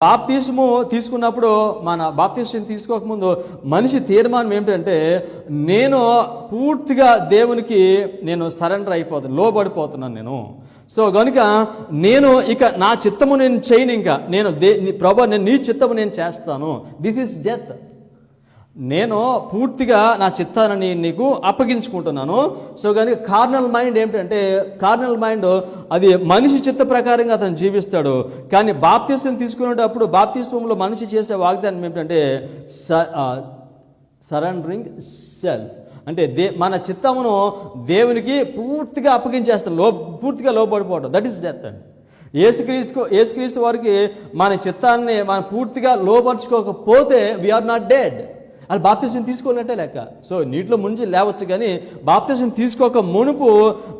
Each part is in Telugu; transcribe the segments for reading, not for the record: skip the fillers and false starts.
బాప్తిస్ము తీసుకున్నప్పుడు మన బాప్తిస్ము తీసుకోకముందు మనిషి తీర్మానం ఏమిటంటే నేను పూర్తిగా దేవునికి నేను సరెండర్ అయిపోతాను, లోబడిపోతున్నాను నేను. సో కనుక నేను ఇక నా చిత్తము నేను చేయను, ఇంకా నేను ప్రభు నేను నీ చిత్తము నేను చేస్తాను. This is death. నేను పూర్తిగా నా చిత్తాన్ని నీకు అప్పగించుకుంటున్నాను. సో కానీ కార్నల్ మైండ్ ఏమిటంటే, కార్నల్ మైండ్ అది మనిషి చిత్త ప్రకారంగా అతను జీవిస్తాడు. కానీ బాప్తిస్మం తీసుకునేటప్పుడు బాప్తిస్మంలో మనిషి చేసే వాగ్దానం ఏమిటంటే సరెండరింగ్ సెల్ఫ్, అంటే మన చిత్తమును దేవునికి పూర్తిగా అప్పగించేస్తాం, పూర్తిగా లోబడిపోవడం. దట్ ఈస్ డెత్ అండి. యేసుక్రీస్తు వారికి మన చిత్తాన్ని మనం పూర్తిగా లోపరుచుకోకపోతే వీఆర్ నాట్ డెడ్. అది బాప్తిజం తీసుకోవాలంటే లెక్క. సో నీటిలో ముంచి లేవచ్చు, కానీ బాప్తిజం తీసుకోక మునుపు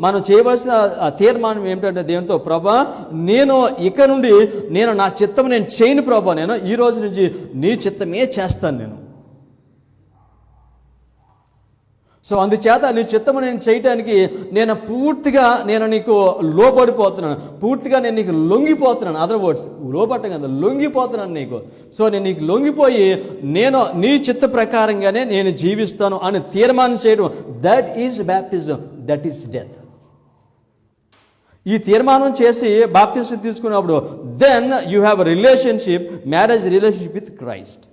మనం చేయవలసిన తీర్మానం ఏమిటంటే దేవునితో, ప్రభా నేను ఇక నుండి నేను నా చిత్తం నేను చేయను ప్రభా, నేను ఈ రోజు నుంచి నీ చిత్తమే చేస్తాను నేను. సో అందుచేత నీ చిత్తము నేను చేయటానికి నేను పూర్తిగా నేను నీకు లోబడిపోతున్నాను, పూర్తిగా నేను నీకు లొంగిపోతున్నాను. అదర్ వర్డ్స్ లోబట్టం కదా, లొంగిపోతున్నాను నీకు. సో నేను నీకు లొంగిపోయి నేను నీ చిత్త ప్రకారంగానే నేను జీవిస్తాను అని తీర్మానం చేయడం, that is baptism, that is death. ఈ తీర్మానం చేసి బాప్తిజం తీసుకున్నప్పుడు then you have a relationship, marriage relationship with Christ.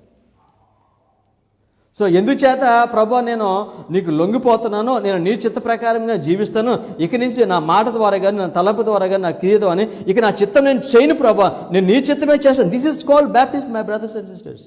So ఎందుచేత ప్రభా నేను నీకు లొంగిపోతున్నాను, నేను నీ చిత్త ప్రకారంగా జీవిస్తాను, ఇక నుంచి నా మాట ద్వారా కానీ నా తలపు ద్వారా కానీ నా క్రియ ద్వారా ఇక నా చిత్తం నేను చేయను ప్రభా, నేను నీ చిత్తమే చేస్తాను. This is called baptism my brothers and sisters.